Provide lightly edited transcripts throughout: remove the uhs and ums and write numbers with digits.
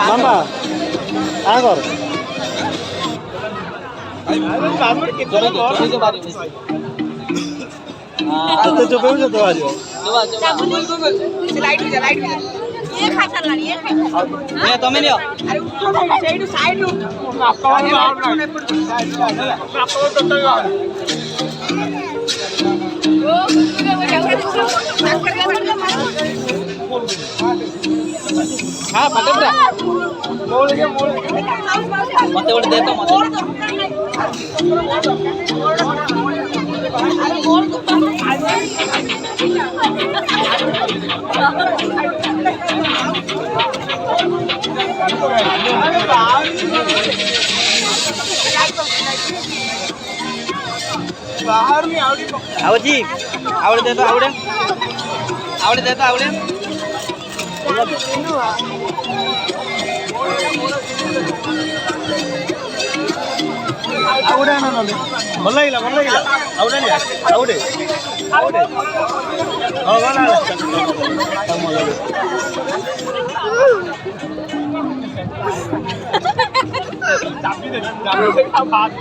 मामा आगर तो जो बेउ जो आज लाइट ये खाता ना ये ये तो मैं लियो अरे साइड साइड आपका वाला आपका तो हां पकड़ रहा मत बोल दे तो मत अरे बोल तो बाहर में आवजी आवड़े दे तो आवड़े दे तो आवड़े आवड़े ना ना ଭଲ ଲାଗିଲା आवड़े नहीं आवड़े आवड़े हां वाला चाबी दे का बात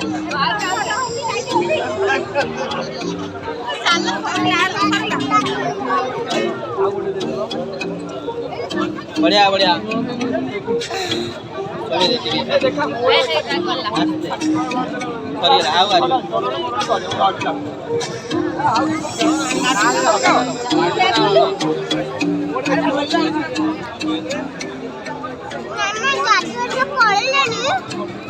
बढ़िया बढ़िया देखा आओ